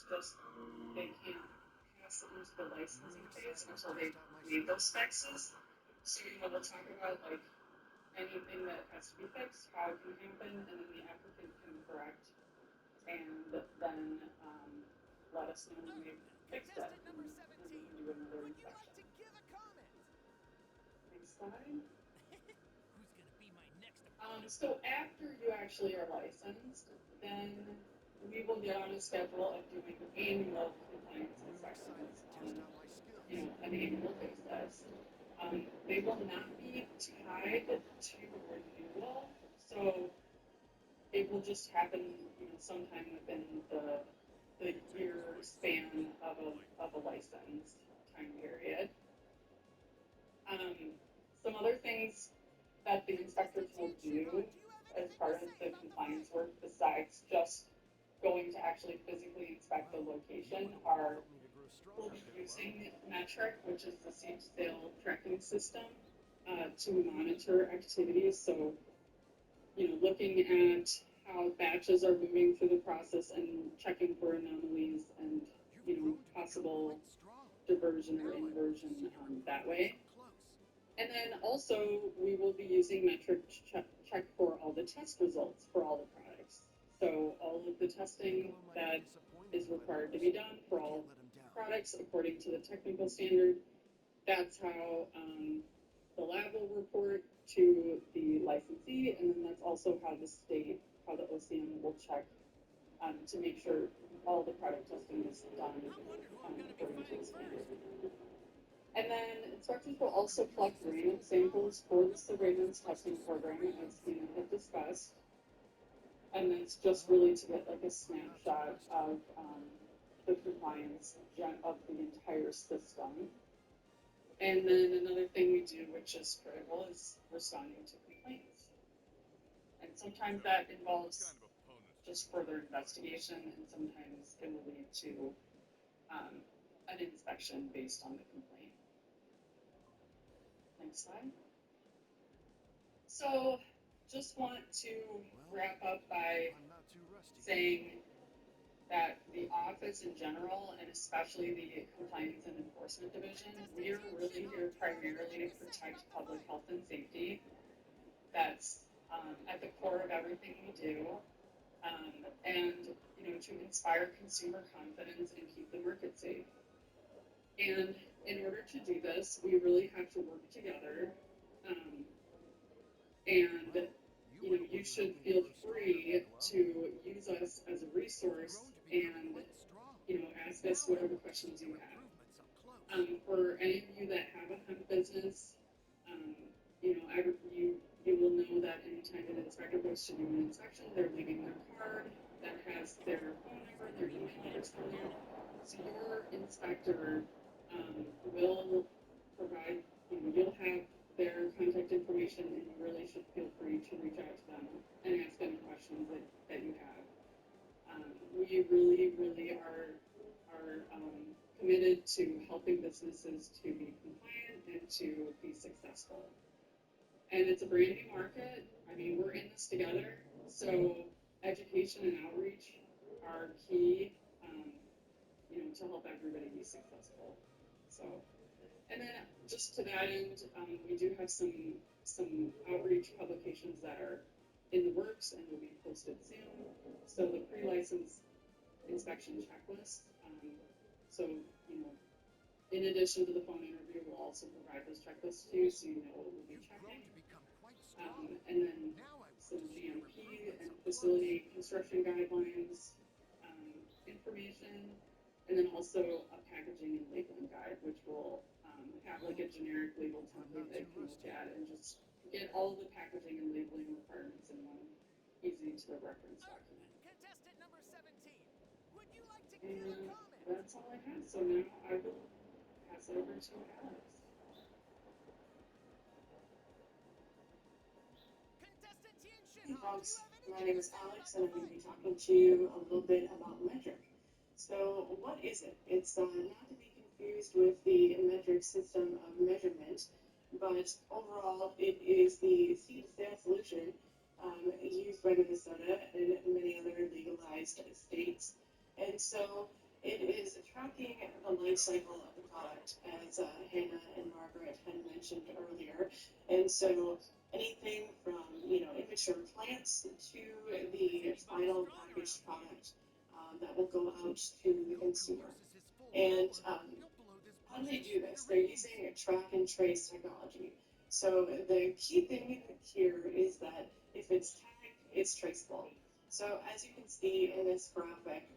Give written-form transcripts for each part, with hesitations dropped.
it's just they can't pass it into the licensing phase until they made those fixes. So, we'll talk about like anything that has to be fixed, how it can happen, and then the applicant can correct and then let us know when we've fixed it, Contestant number and we 17, can do another would you like inspection. to give a comment? Next slide. Who's gonna be my next opponent? So after you actually are licensed, then we will get on a schedule of doing annual compliance inspections on, an annual basis. They will not be tied to renewal, so it will just happen, sometime within the year span of a license time period. Um, some other things that the inspectors Contestant will Tian do Shuhan, do you have as anything to part of say the about the compliance fight? work, besides just going to actually physically inspect the location, are we'll be using Metric, which is the seed sale tracking system, to monitor activities. So, looking at how batches are moving through the process and checking for anomalies and, possible diversion or inversion that way. And then also, we will be using Metric to check for all the test results for all the products. So all of the testing that is required to be done for all products according to the technical standard, that's how the lab will report to the licensee, and then that's also how the state, how the OCM will check to make sure all the product testing is done I wonder who I'm gonna be according to fighting the standard. first. And then inspectors will also collect random samples for the surveillance testing program, as Tina had discussed. And it's just really to get like a snapshot of the compliance of the entire system. And then another thing we do, which is critical, is responding to complaints. And sometimes that involves just further investigation, and sometimes it will lead to um, an inspection based on the complaint. Next slide. So, just want to wrap up by saying that the office in general, and especially the Compliance and Enforcement Division, Contestant we are Tian really Shuhan, here do you have anything primarily to to say protect about the public fight? health and safety. That's at the core of everything we do, and to inspire consumer confidence and keep the market safe. And in order to do this, we really have to work together. Um, and you should feel free to use us as a resource and ask us whatever questions you have. For any of you that have a hemp business, um, you will know that anytime an inspector goes to do an inspection, they're leaving their card that has their phone number and their email address for you. So your inspector will provide, you'll have their contact information, and you really should feel free to reach out to them and ask any questions that you have. We really, really are committed to helping businesses to be compliant and to be successful. And it's a brand new market. I mean, we're in this together. So education and outreach are key, to help everybody be successful. So, and then just to that end, we do have some outreach publications that are in the works and will be posted soon. So the pre-license inspection checklist. So, in addition to the phone interview, we'll also provide those checklists to you so you know what we'll be checking. And then some GMP and facility construction guidelines information, and then also a packaging and labeling guide, which will have like a generic label template that you can look at and just get all the packaging and labeling requirements in one easy to reference document. Contestant number 17, would you like to give a And comment? that's all I have. So now I will pass it over to Alex. Contestant Tian Hey Shuhan, do you folks, have my anything name to is say Alex about and the I'm going to be fight? talking to you a little bit about Metric. So what is it? It's not to be confused with the metric system of measurement, but overall it is the seed sale solution used by Minnesota and many other legalized states. And so life cycle of the product, as Hannah and Margaret had mentioned earlier. And so anything from, immature plants to the final packaged product that will go out to the consumer. And how do they do this? They're using track and trace technology. So the key thing here is that if it's tagged, it's traceable. So as you can see in this graphic,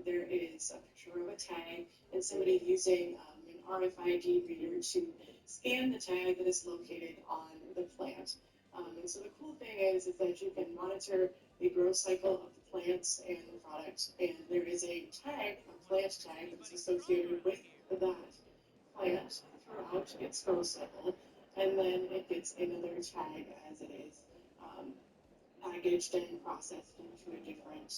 there is a picture of a tag and somebody using an RFID reader to scan the tag that is located on the plant. And so the cool thing is that you can monitor the growth cycle of the plants and the product. And there is a tag, a plant tag, that's associated with that plant throughout its growth cycle. And then it gets another tag as it is packaged and processed into a different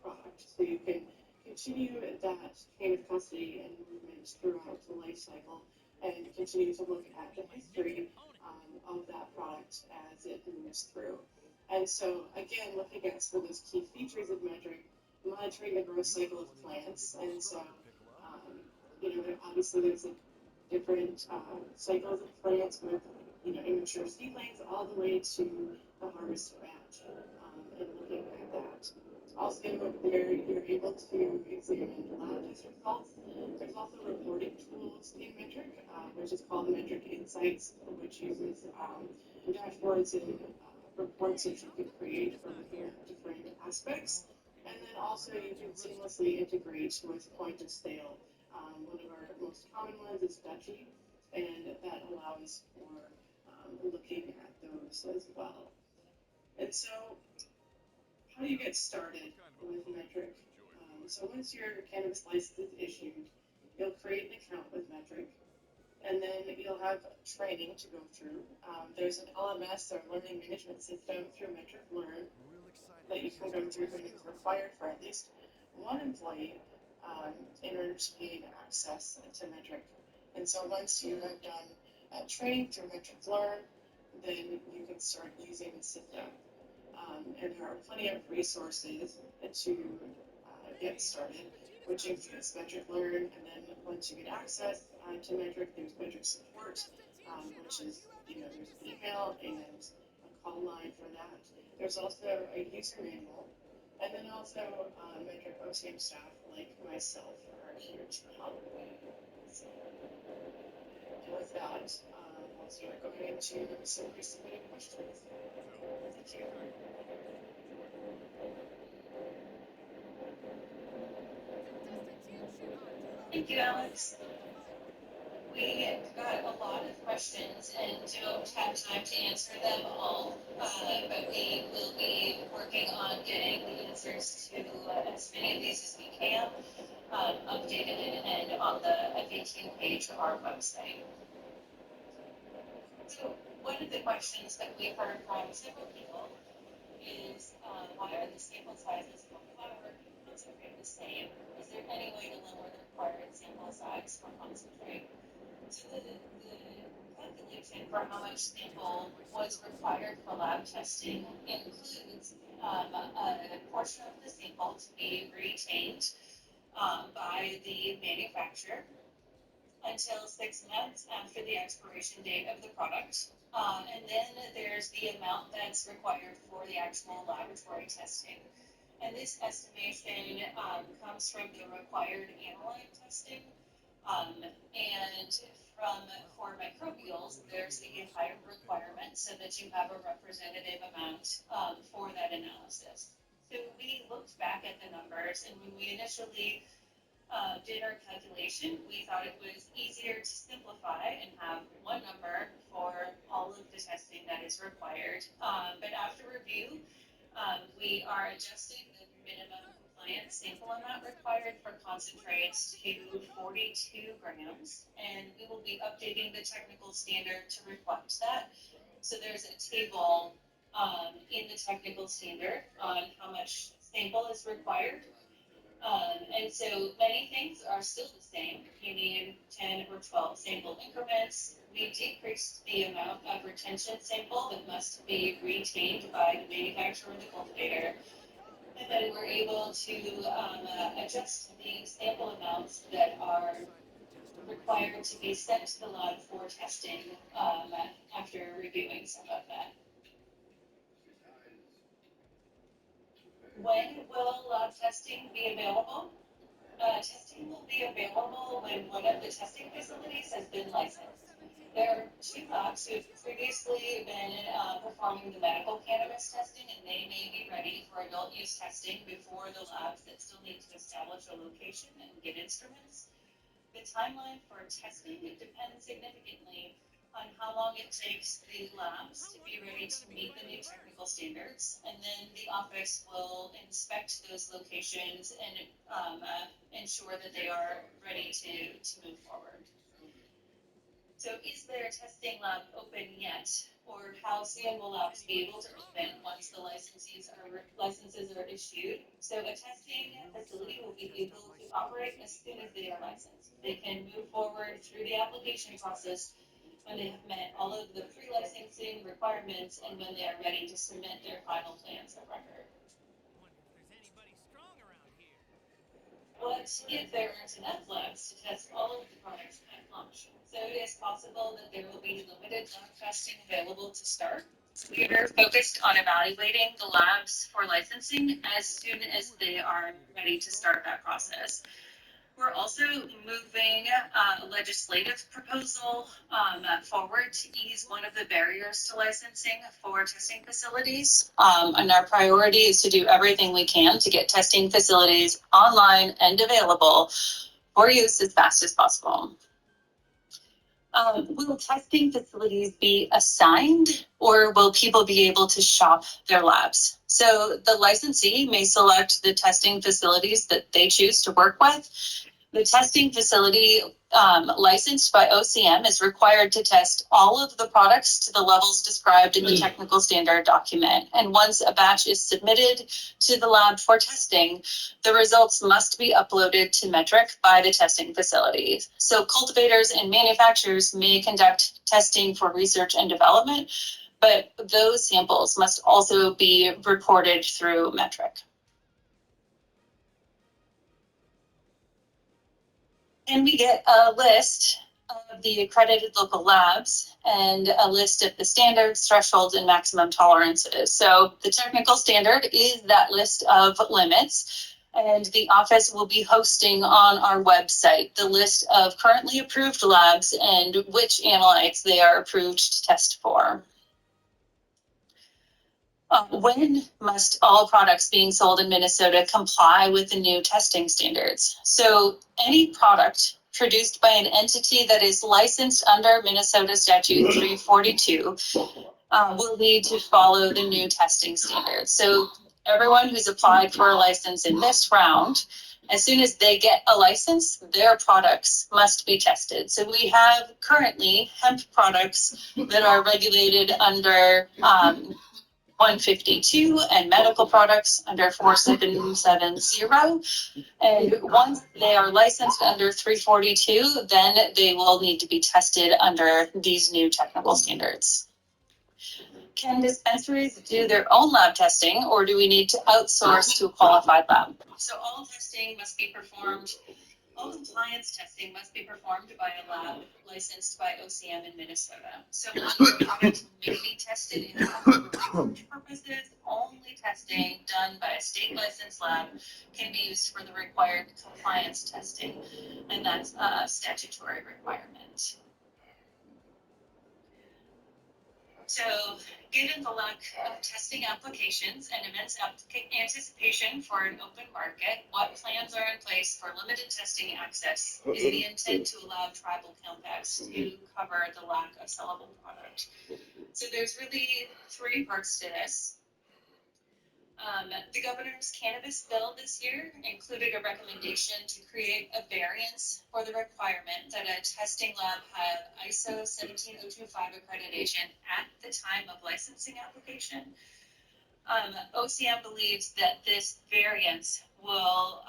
product. So you can continue that chain of custody and movement throughout the life cycle and continue to look at the history of that product as it moves through. And so, again, looking at some of those key features of metric, monitoring the growth cycle of plants. And so, obviously there's different cycles of plants with, immature seedlings all the way to the harvest batch, and looking at that. Also, there you're able to examine lab test results. There's also reporting tools in Metric, which is called Metric Insights, which uses dashboards and reports that you can create from different aspects. And then also you can seamlessly integrate with point of sale. One of our most common ones is Dutchie, and that allows for looking at those as well. And so, how do you get started with Metric? So once your cannabis license is issued, you'll create an account with Metric, and then you'll have training to go through. There's an LMS or learning management system through Metric Learn that you can go through, and it's required for at least one employee in order to gain access to Metric. And so once you have done training through Metric Learn, then you can start using the system. And there are plenty of resources to get started, which includes Metric Learn, and then once you get access to Metric, there's Metric Support, which is, there's an email and a call line for that. There's also a user manual, and then also Metric OTM staff like myself are here to help. So, and with that, we'll start going into some pre-submitted questions. Thank you. Thank you, Alex. We got a lot of questions and don't have time to answer them all, but we will be working on getting the answers to as many of these as we can, updated and on the FAQ page of our website. So one of the questions that we heard from several people is why are the sample sizes for flower and concentrate the same? Is there any way to lower the required sample size for concentrate? So the calculation for how much sample was required for lab testing includes a portion of the sample to be retained by the manufacturer until 6 months after the expiration date of the product. And then there's the amount that's required for the actual laboratory testing. And this estimation comes from the required analyte testing. And for microbials, there's the higher requirement so that you have a representative amount for that analysis. So we looked back at the numbers, and when we initially did our calculation, we thought it was easier to simplify and have one number for all of the testing that is required. But after review, we are adjusting the minimum compliant sample amount required for concentrates to 42 grams, and we will be updating the technical standard to reflect that. So there's a table in the technical standard on how much sample is required. And so many things are still the same. You need 10 or 12 sample increments. We decreased the amount of retention sample that must be retained by the manufacturer or the cultivator. And then we're able to adjust the sample amounts that are required to be sent to the lab for testing after reviewing some of that. When will lab testing be available? Testing will be available when one of the testing facilities has been licensed. There are 2 labs who have previously been performing the medical cannabis testing, and they may be ready for adult use testing before the labs that still need to establish a location and get instruments. The timeline for testing depends significantly on how long it takes the labs to be ready to meet the new technical standards, and then the office will inspect those locations and ensure that they are ready to move forward. So is there a testing lab open yet, or how soon will labs be able to open once the licenses are issued? So a testing facility will be able to operate as soon as they are licensed. They can move forward through the application process when they have met all of the pre-licensing requirements and when they are ready to submit their final plans of record. Wonder if there's anybody strong around here. What if there aren't enough labs to test all of the products at launch? So it is possible that there will be limited lab testing available to start. We are focused on evaluating the labs for licensing as soon as they are ready to start that process. We're also moving a legislative proposal forward to ease one of the barriers to licensing for testing facilities. And our priority is to do everything we can to get testing facilities online and available for use as fast as possible. Will testing facilities be assigned, or will people be able to shop their labs? So the licensee may select the testing facilities that they choose to work with. The testing facility licensed by OCM is required to test all of the products to the levels described in the technical standard document. And once a batch is submitted to the lab for testing, the results must be uploaded to Metric by the testing facility. So cultivators and manufacturers may conduct testing for research and development, but those samples must also be recorded through Metric. And we get a list of the accredited local labs and a list of the standards, thresholds, and maximum tolerances. So the technical standard is that list of limits, and the office will be hosting on our website the list of currently approved labs and which analytes they are approved to test for. When must all products being sold in Minnesota comply with the new testing standards? So any product produced by an entity that is licensed under Minnesota Statute 342 will need to follow the new testing standards. So everyone who's applied for a license in this round, as soon as they get a license, their products must be tested. So we have currently hemp products that are regulated under 152 and medical products under 4770. And once they are licensed under 342, then they will need to be tested under these new technical standards. Can dispensaries do their own lab testing, or do we need to outsource to a qualified lab? So all compliance testing must be performed by a lab licensed by OCM in Minnesota. So one product may be tested in research purposes. Only testing done by a state licensed lab can be used for the required compliance testing, and that's a statutory requirement. So, given the lack of testing applications and immense anticipation for an open market, what plans are in place for limited testing access? Is the intent to allow tribal compacts to cover the lack of sellable product? So there's really 3 parts to this. The governor's cannabis bill this year included a recommendation to create a variance for the requirement that a testing lab have ISO 17025 accreditation at the time of licensing application. OCM believes that this variance will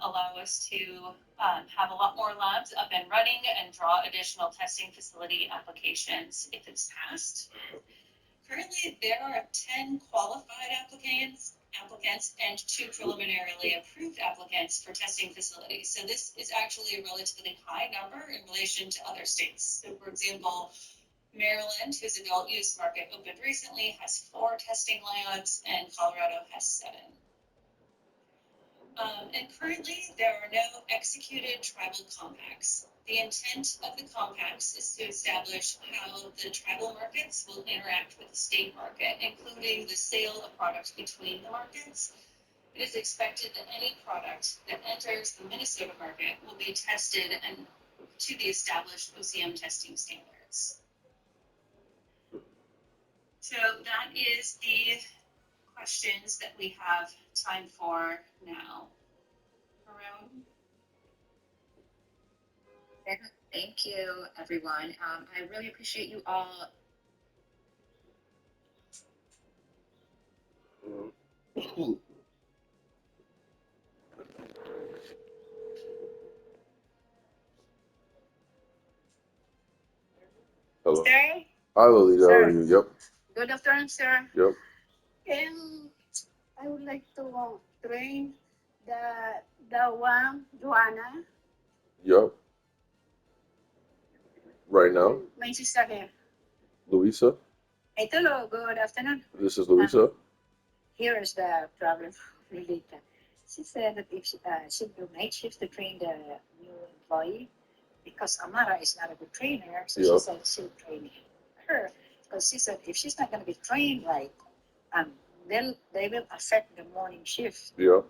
allow us to have a lot more labs up and running and draw additional testing facility applications if it's passed. Currently, there are 10 qualified applicants applicants and 2 preliminarily approved applicants for testing facilities. So this is actually a relatively high number in relation to other states. So for example, Maryland, whose adult use market opened recently, has 4 testing labs, and Colorado has 7. And currently, there are no executed tribal compacts. The intent of the compacts is to establish how the tribal markets will interact with the state market, including the sale of products between the markets. It is expected that any product that enters the Minnesota market will be tested and to the established OCM testing standards. So that is the questions that we have time for now. Arun? Thank you, everyone. I really appreciate you all. Hello. Sir, Hi, Lolita. How are Sir. you? Yep. good afternoon, sir. Yep. And I would like to train the one, Joanna, Yep. Right now, and my sister here. Luisa. Hey, hello, good afternoon. This is Luisa. Here is the problem, Lolita. She said that if she'll do night shift to train the new employee, because Amara is not a good trainer, so Yeah. she said she'll train her. Because she said if she's not going to be trained right, they will affect the morning shift. Yeah.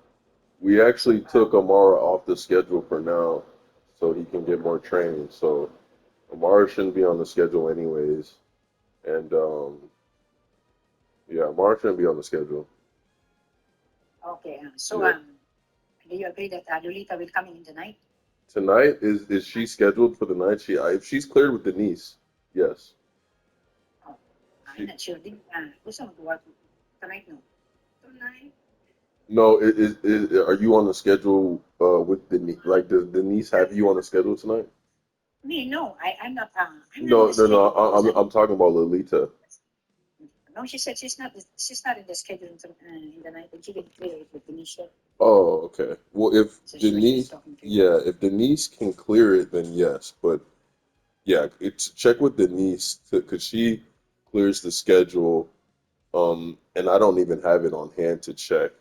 We actually took Amara off the schedule for now, so he can get more training. So Amara shouldn't be on the schedule anyways, and yeah, Amara shouldn't be on the schedule. Okay, so Yeah. do you agree that Lolita will come in the night? Tonight is she scheduled for the night? If she's cleared with Denise, yes. Oh, I'm not sure. Gusto mo work tonight, no? Tonight? No, are you on the schedule with Denise? Like, does Denise have you on the schedule tonight? Me, no. I'm not. I'm No, not in the no, no. schedule. I'm talking about Lolita. No, she said she's not. She's not in the schedule in the night, and she didn't clear it with Denisha. Oh, okay. Well, if So she was just Denise, talking to you. yeah, if Denise can clear it, then yes. But yeah, it's check with Denise because she clears the schedule. And I don't even have it on hand to check.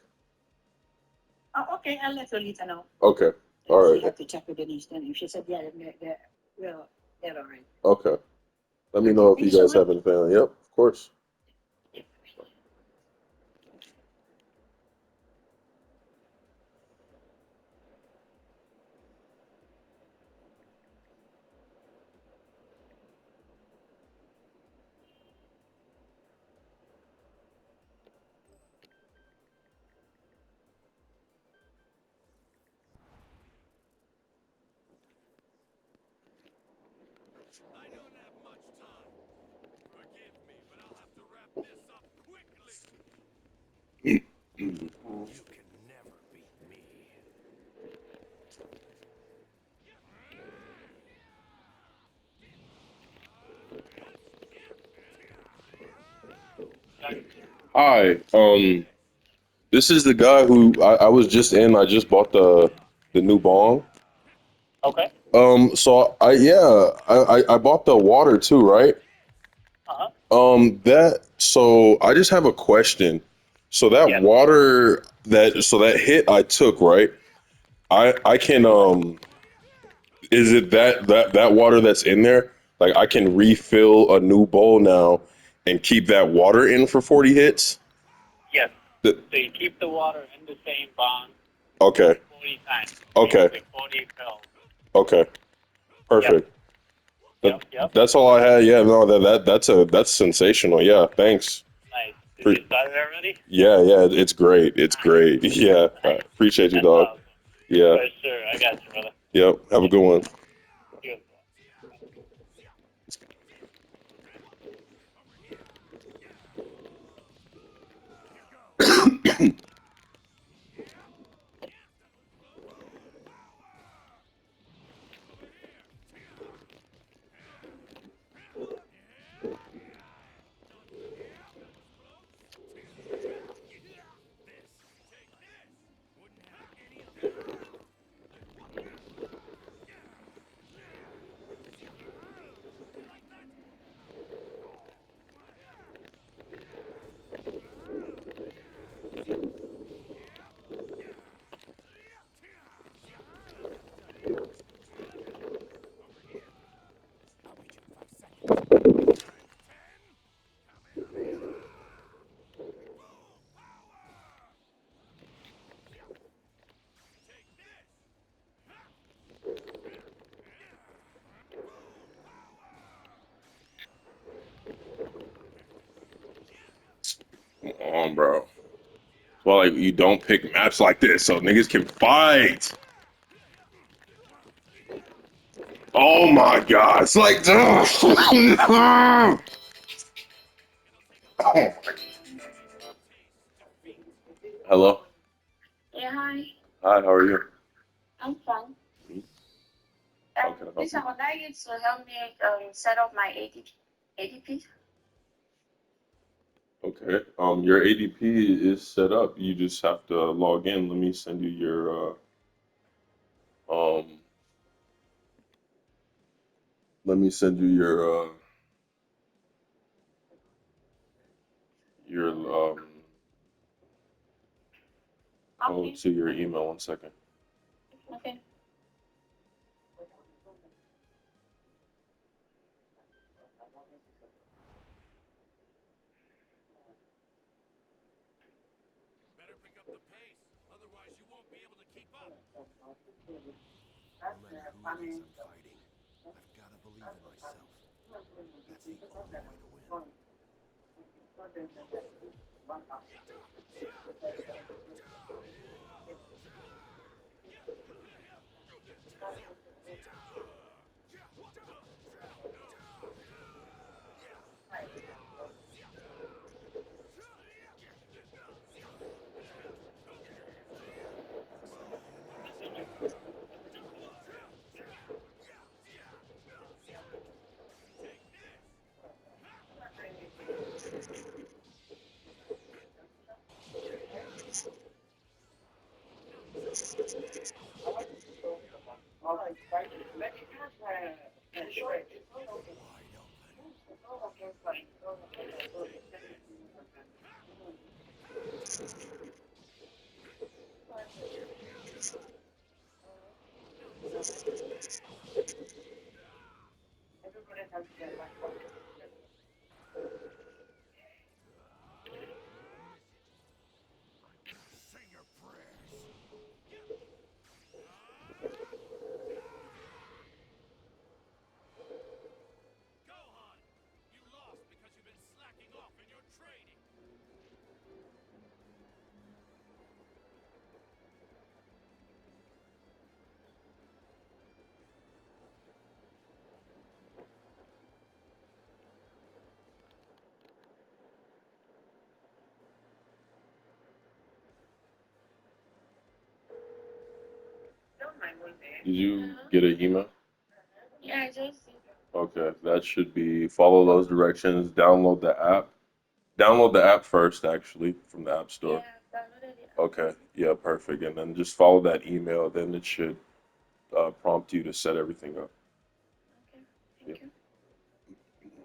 Oh, okay. I'll let Lolita know. Okay. All She right. have to check with Denise then. If she said yeah, well, they're all right. Okay. Let me Okay, know if thank you you so guys have much. anything. Yep, of course. I don't have much time. Forgive me, but I'll have to wrap this up quickly. You can never beat me. Hi. This is the guy who I was just in. I just bought the new bong. Okay. So I bought the water too, right? Uh-huh. So I just have a question. So that Yes. water that hit I took, right? I can is it that water that's in there? Like I can refill a new bowl now and keep that water in for 40 hits? Yes. The- So you keep the water in the same bond Okay. 40 times. Okay. Basically 40 fills. Okay. Perfect. Yep. That's all I had. Yeah, no, that's sensational. Yeah, thanks. Nice. Did Pre- you start it already? Yeah, it's great. It's great. Yeah. Appreciate you, That's dog. awesome. Yeah. For sure. I got you, brother. Yep. Have a good one. You as This bro. Well, like you don't pick maps like this so niggas can fight. Oh my god, it's like oh my. Hello. Yeah, hi. Hi, how are you? I'm fine. How can I help Please, you? I would like you to help me set up my ADP. Okay. Your ADP is set up. You just have to log in. Let me send you um let me send you your Okay. code to your email. 1 second. Okay. Better pick up the pace, otherwise you won't be able to keep up. No matter who it is I'm fighting, I've got to believe in myself. That's the only way to win. Wide open. Say your prayers. Gohan, you lost because you've been slacking off in your training. Did you get an email? Yeah, I just. Okay, that should be follow those directions, download the app. Download the app first, actually, from the App Yeah, Store. I've downloaded it. Okay, yeah, perfect. And then just follow that email, then it should prompt you to set everything up. Okay. Yeah. Thank you.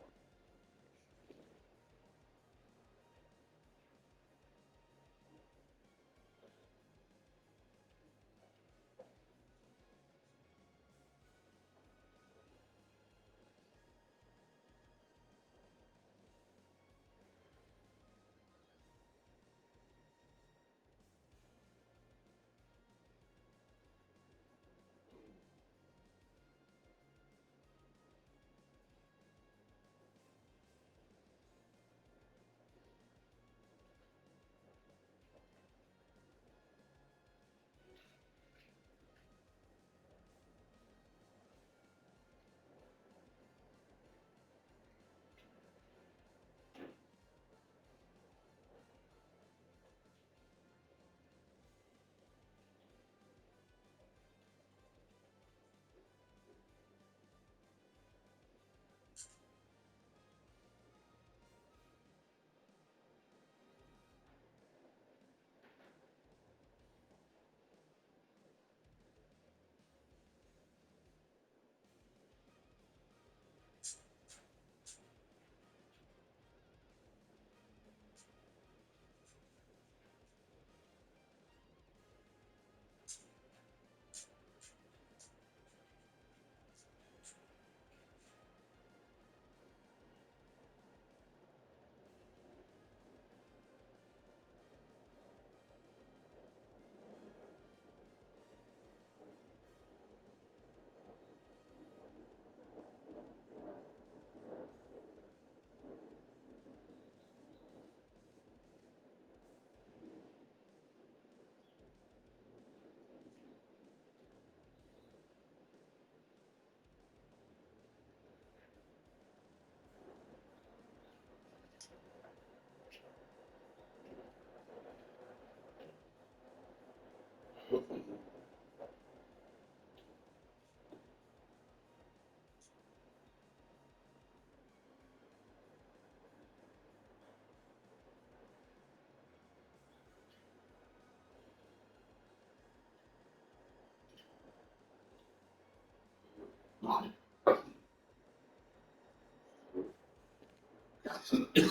Yeah, this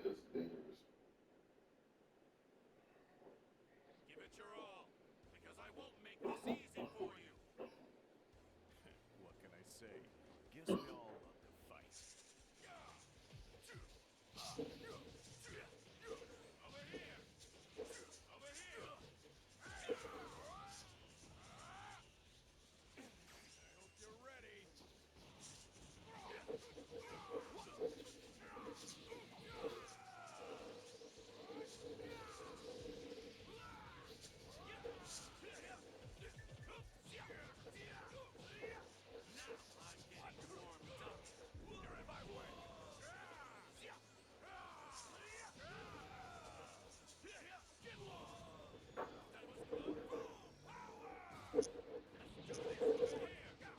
is dangerous. Give it your all, because I won't make this easy for you. What can I say? Guess we all love to fight. Over here! Over here! I hope you're ready. Now I'm getting warmed up. You're in my way. Get lost! That was good. Full power! Let's do this over here. Over here. I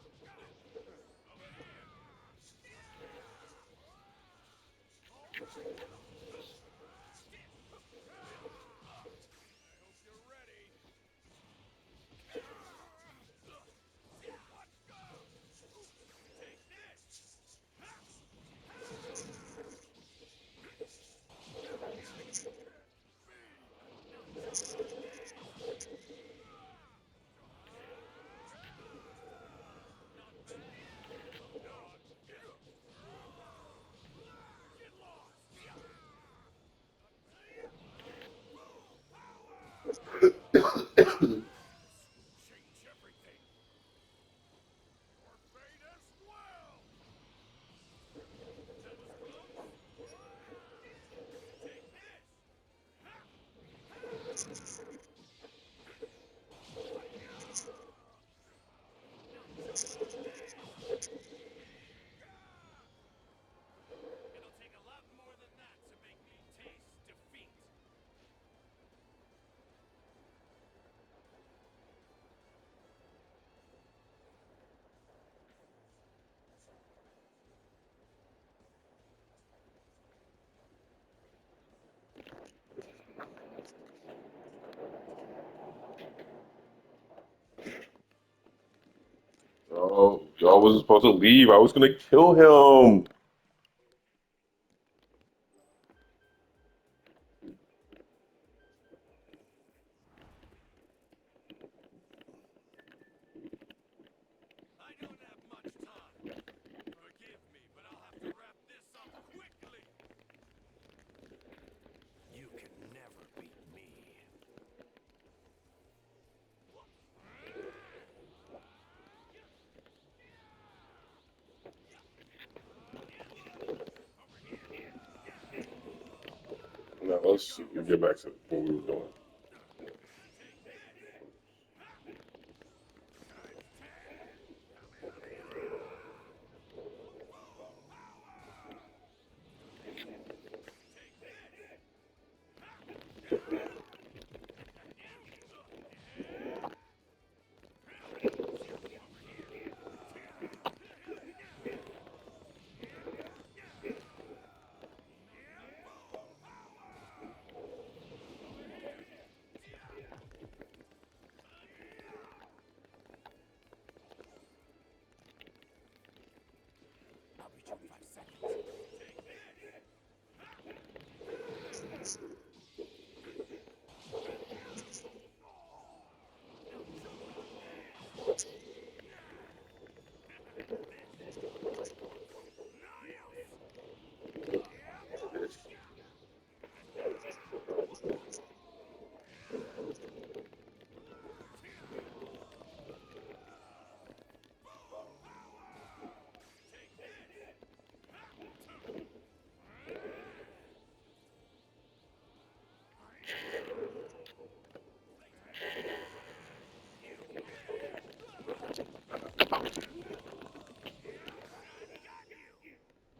hope you're ready. Let's go! Take this! Get lost! Change everything. Your fate as well. That was close. Take this. It'll take a lot more than that to make me taste defeat. Oh, y'all wasn't supposed to leave. I was gonna kill him. I don't have much time. Forgive me, but I'll have to wrap this up quickly. You can never beat me. Now let's get back to what we were doing. I'll be you in 5 seconds.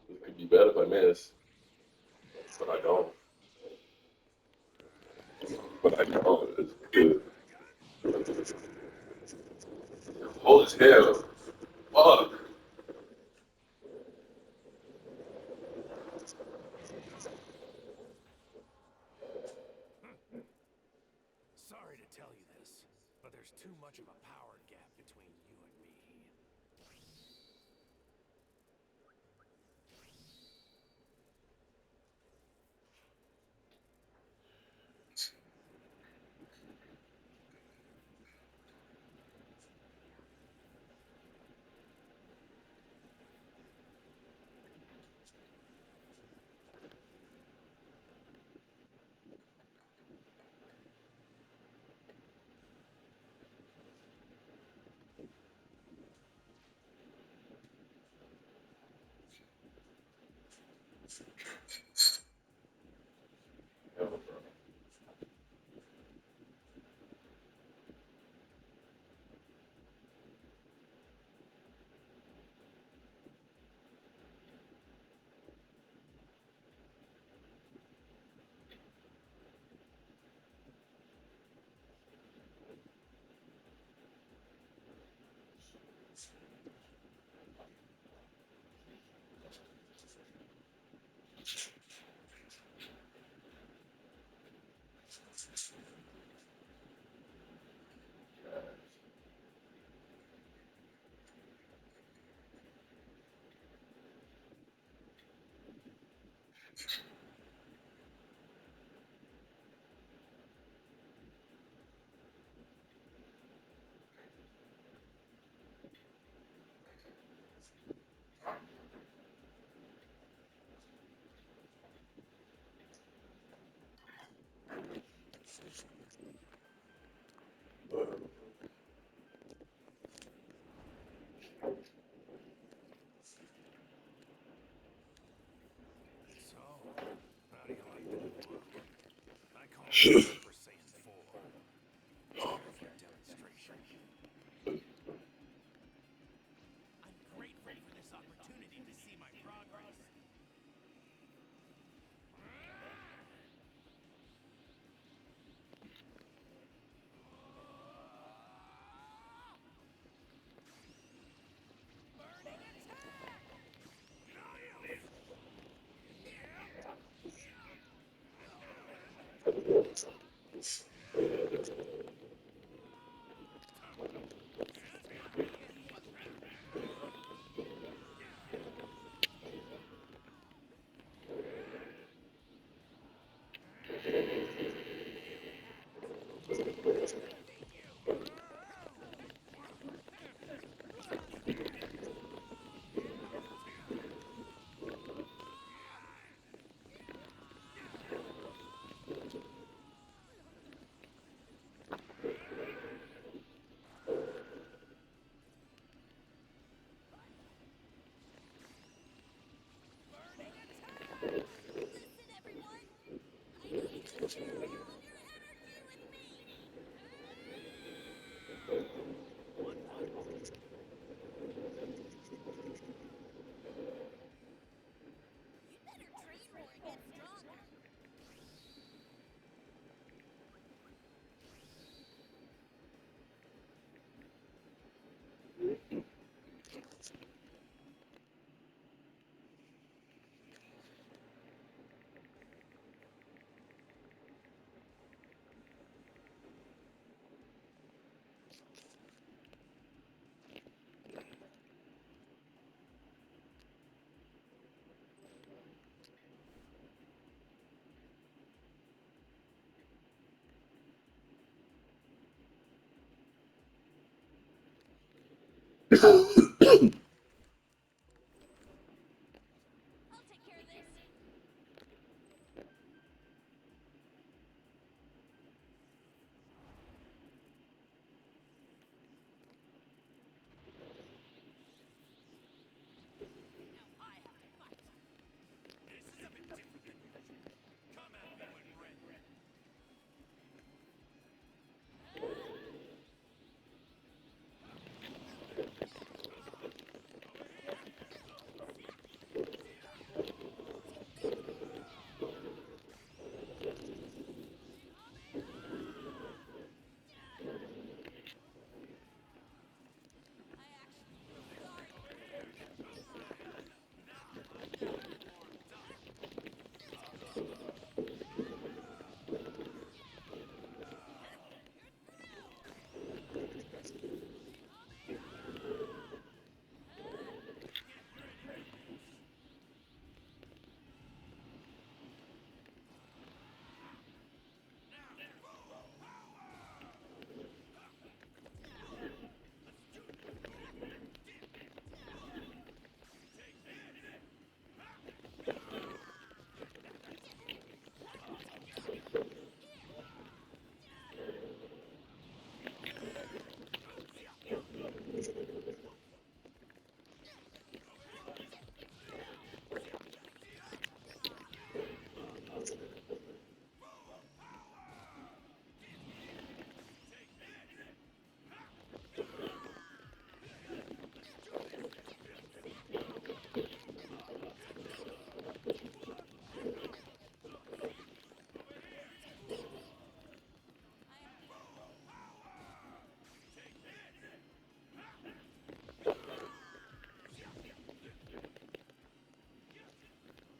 It could be bad if I miss, but I don't. But I don't. It's good. Cold as hell. Fuck. So, how do you like the new look? I call it Super Saiyan 4. Here's your demonstration. I'm grateful for this opportunity to see my progress. Burning attack! Burning attack! Listen, everyone! I need you to share all of your energy with me! You better train more and get stronger. I'll take care of this. Now I have to fight. This is a bit different than usual. Come at me when ready.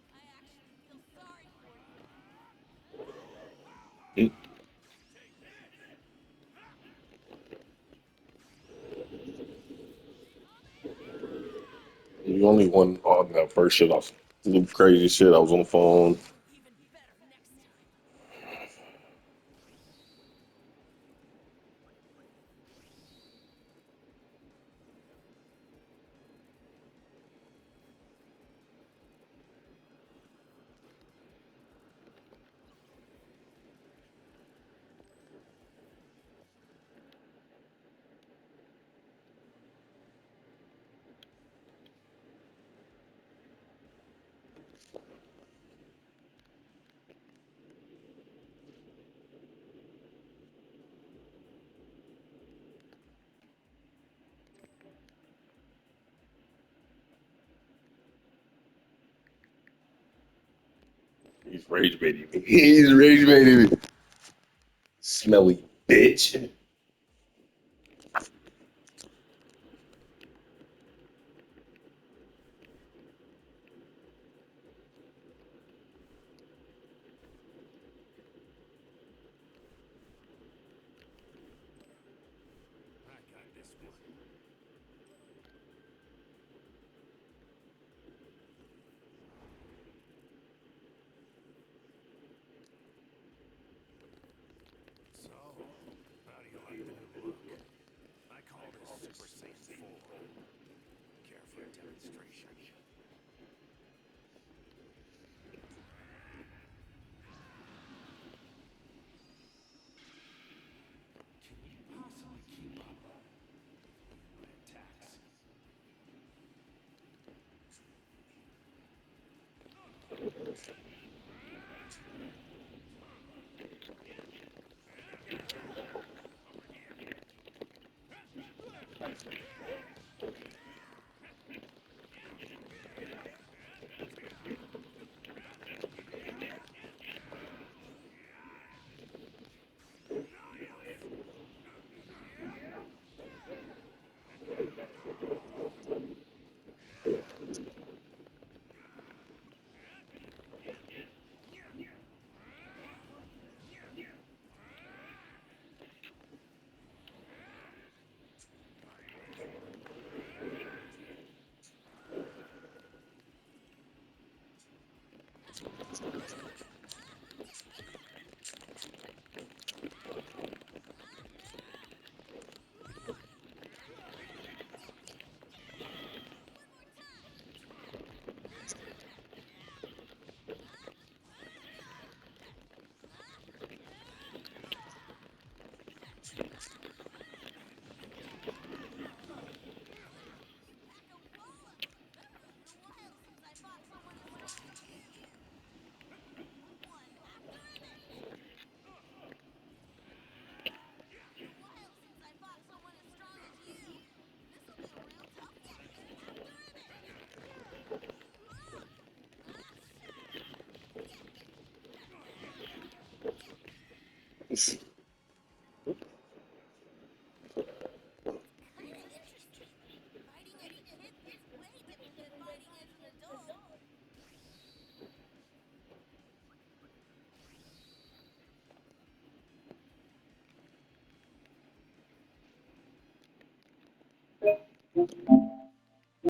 I actually feel sorry for you. I actually feel sorry for you. You only won on that first shit off. Crazy shit. I was on the phone. Even better next time. He's rage baiting me. He's rage baiting me. Smelly bitch. I got this one. So, how do you like the new look? I call this Super Saiyan 4. Care for a demonstration? Can you possibly keep up my attacks?